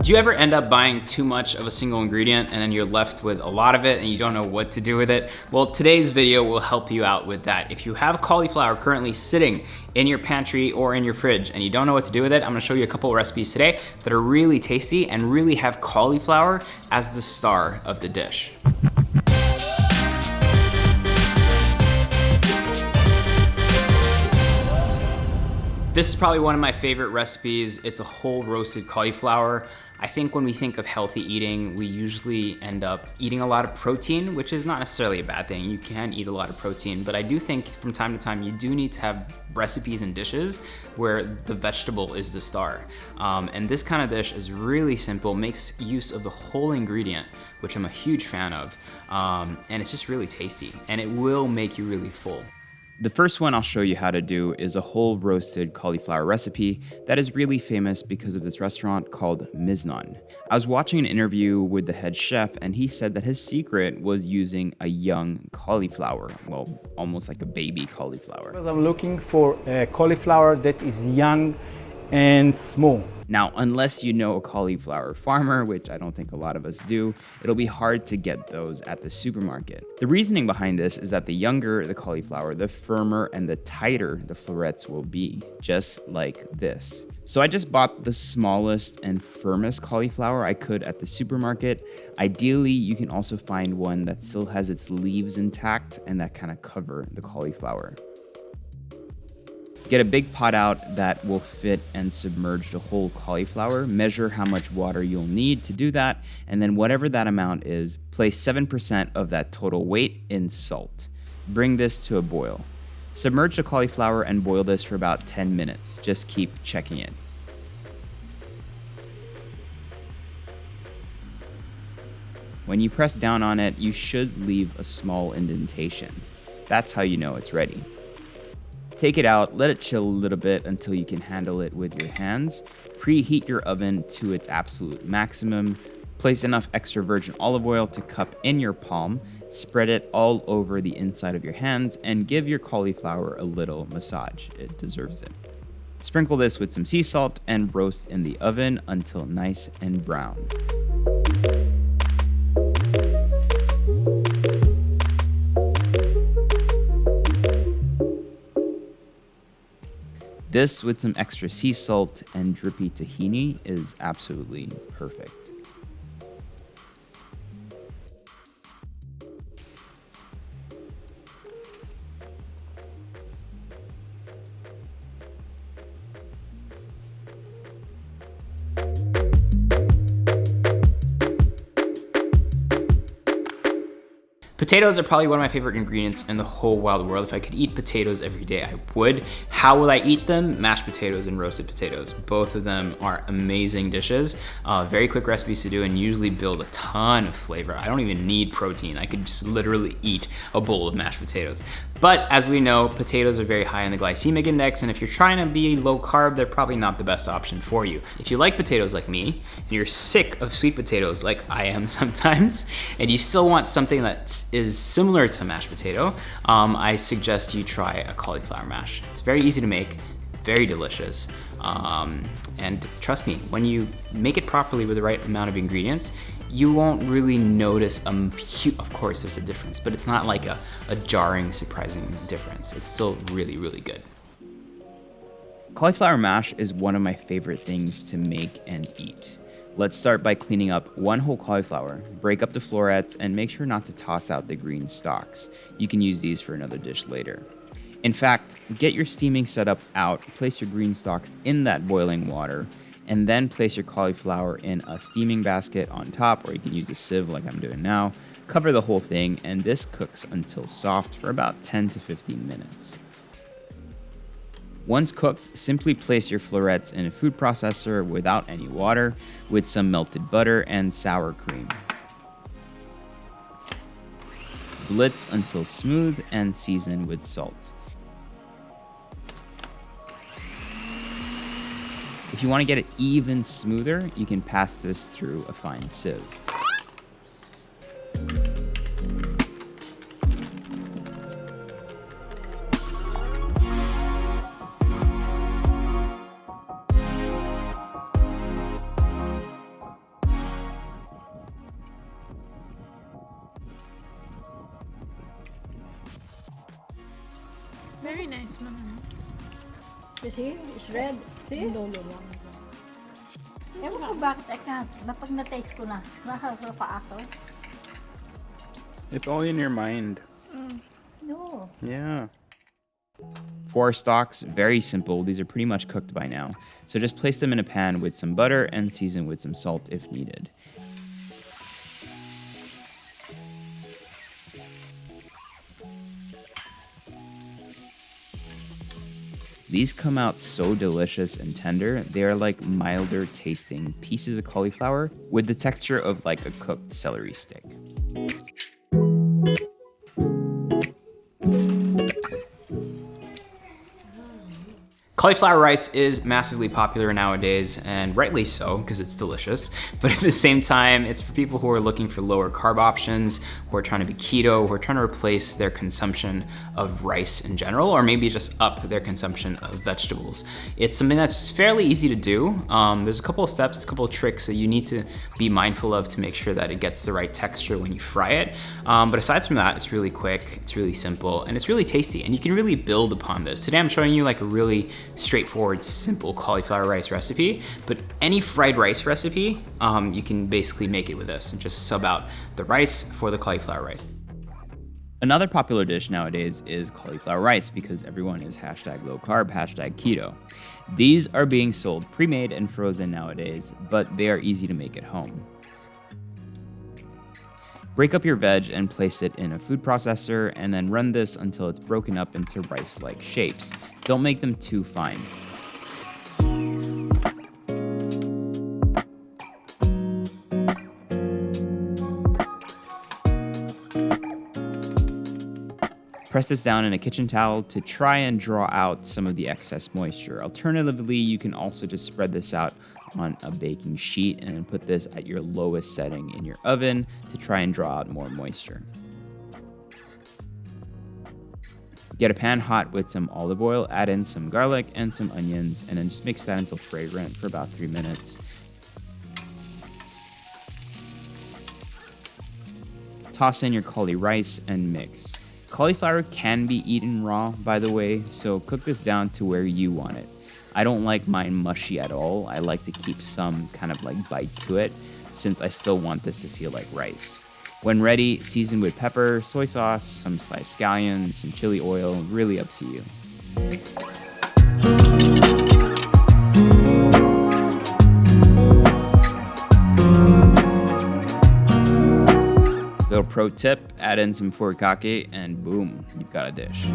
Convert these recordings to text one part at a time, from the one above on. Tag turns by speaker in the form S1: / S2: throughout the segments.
S1: Do you ever end up buying too much of a single ingredient and then you're left with a lot of it and you don't know what to do with it? Well, today's video will help you out with that. If you have cauliflower currently sitting in your pantry or in your fridge and you don't know what to do with it, I'm gonna show you a couple of recipes today that are really tasty and really have cauliflower as the star of the dish. This is probably one of my favorite recipes. It's a whole roasted cauliflower. I think when we think of healthy eating, we usually end up eating a lot of protein, which is not necessarily a bad thing. You can eat a lot of protein, but I do think from time to time, you do need to have recipes and dishes where the vegetable is the star. And this kind of dish is really simple, makes use of the whole ingredient, which I'm a huge fan of. And it's just really tasty, and it will make you really full. The first one I'll show you how to do is a whole roasted cauliflower recipe that is really famous because of this restaurant called Mousse. I was watching an interview with the head chef and he said that his secret was using a young cauliflower, well, almost like a baby cauliflower.
S2: I'm looking for a cauliflower that is young and small.
S1: Now, unless you know a cauliflower farmer, which I don't think a lot of us do, it'll be hard to get those at the supermarket. The reasoning behind this is that the younger the cauliflower, the firmer and the tighter the florets will be, just like this. So I just bought the smallest and firmest cauliflower I could at the supermarket. Ideally, you can also find one that still has its leaves intact and that kind of cover the cauliflower. Get a big pot out that will fit and submerge the whole cauliflower. Measure how much water you'll need to do that, and then whatever that amount is, place 7% of that total weight in salt. Bring this to a boil. Submerge the cauliflower and boil this for about 10 minutes. Just keep checking it. When you press down on it, you should leave a small indentation. That's how you know it's ready. Take it out, let it chill a little bit until you can handle it with your hands. Preheat your oven to its absolute maximum. Place enough extra virgin olive oil to cup in your palm. Spread it all over the inside of your hands and give your cauliflower a little massage. It deserves it. Sprinkle this with some sea salt and roast in the oven until nice and brown. This with some extra sea salt and drippy tahini is absolutely perfect. Potatoes are probably one of my favorite ingredients in the whole wide world. If I could eat potatoes every day, I would. How will I eat them? Mashed potatoes and roasted potatoes. Both of them are amazing dishes. Very quick recipes to do and usually build a ton of flavor. I don't even need protein. I could just literally eat a bowl of mashed potatoes. But as we know, potatoes are very high in the glycemic index, and if you're trying to be low carb, they're probably not the best option for you. If you like potatoes like me, and you're sick of sweet potatoes like I am sometimes, and you still want something that is similar to a mashed potato, I suggest you try a cauliflower mash. It's very easy to make, very delicious, and trust me, when you make it properly with the right amount of ingredients, you won't really notice of course there's a difference, but it's not like a jarring, surprising difference. It's still really, really good. Cauliflower mash is one of my favorite things to make and eat. Let's start by cleaning up one whole cauliflower, break up the florets, and make sure not to toss out the green stalks. You can use these for another dish later. In fact, get your steaming setup out, place your green stalks in that boiling water, and then place your cauliflower in a steaming basket on top, or you can use a sieve like I'm doing now. Cover the whole thing, and this cooks until soft for about 10 to 15 minutes. Once cooked, simply place your florets in a food processor without any water with some melted butter and sour cream. Blitz until smooth and season with salt. If you want to get it even smoother, you can pass this through a fine sieve.
S3: Very nice man.
S4: You see, it's red. See? Ewan ko bakit I can't. Napag na-taste ko na. Nakakapa ako.
S1: It's all in your mind.
S4: No.
S1: Yeah. For our stocks, very simple. These are pretty much cooked by now. So just place them in a pan with some butter and season with some salt if needed. These come out so delicious and tender. They are like milder tasting pieces of cauliflower with the texture of like a cooked celery stick. Cauliflower rice is massively popular nowadays, and rightly so, because it's delicious. But at the same time, it's for people who are looking for lower carb options, who are trying to be keto, who are trying to replace their consumption of rice in general, or maybe just up their consumption of vegetables. It's something that's fairly easy to do. There's a couple of steps, a couple of tricks that you need to be mindful of to make sure that it gets the right texture when you fry it. But aside from that, it's really quick, it's really simple, and it's really tasty, and you can really build upon this. Today I'm showing you like a really straightforward, simple cauliflower rice recipe, but any fried rice recipe, you can basically make it with this and just sub out the rice for the cauliflower rice. Another popular dish nowadays is cauliflower rice because everyone is hashtag low carb, hashtag keto. These are being sold pre-made and frozen nowadays, but they are easy to make at home. Break up your veg and place it in a food processor and then run this until it's broken up into rice-like shapes. Don't make them too fine. Press this down in a kitchen towel to try and draw out some of the excess moisture. Alternatively, you can also just spread this out on a baking sheet and then put this at your lowest setting in your oven to try and draw out more moisture. Get a pan hot with some olive oil, add in some garlic and some onions, and then just mix that until fragrant for about 3 minutes. Toss in your cauli rice and mix. Cauliflower can be eaten raw, by the way, so cook this down to where you want it. I don't like mine mushy at all. I like to keep some kind of like bite to it, since I still want this to feel like rice. When ready, season with pepper, soy sauce, some sliced scallions, some chili oil, really up to you. Little pro tip, add in some furikake and boom, you've got a dish.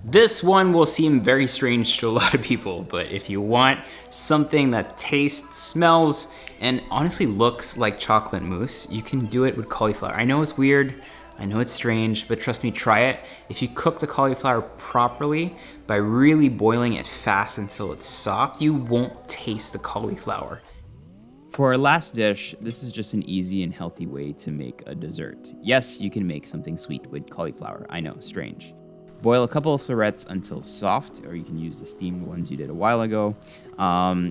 S1: This one will seem very strange to a lot of people, but if you want something that tastes, smells, and honestly looks like chocolate mousse, you can do it with cauliflower. I know it's weird, I know it's strange, but trust me, try it. If you cook the cauliflower properly, by really boiling it fast until it's soft, you won't taste the cauliflower. For our last dish, this is just an easy and healthy way to make a dessert. Yes, you can make something sweet with cauliflower. I know, strange. Boil a couple of florets until soft, or you can use the steamed ones you did a while ago.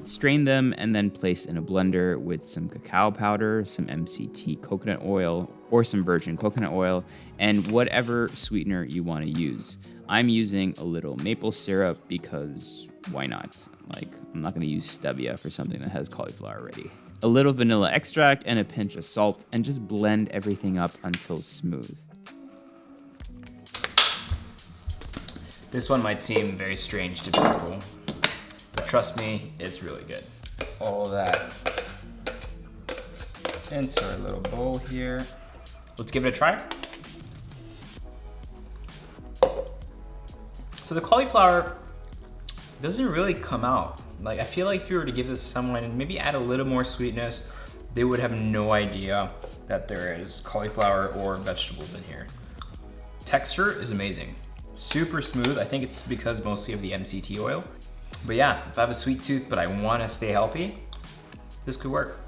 S1: Strain them and then place in a blender with some cacao powder, some MCT coconut oil, or some virgin coconut oil, and whatever sweetener you want to use. I'm using a little maple syrup because why not? Like, I'm not going to use stevia for something that has cauliflower already. A little vanilla extract and a pinch of salt, and just blend everything up until smooth. This one might seem very strange to people, but trust me, it's really good. All that into our little bowl here. Let's give it a try. So the cauliflower doesn't really come out. Like, I feel like if you were to give this to someone and maybe add a little more sweetness, they would have no idea that there is cauliflower or vegetables in here. Texture is amazing. Super smooth. I think it's because mostly of the MCT oil. But yeah, if I have a sweet tooth but I want to stay healthy, this could work.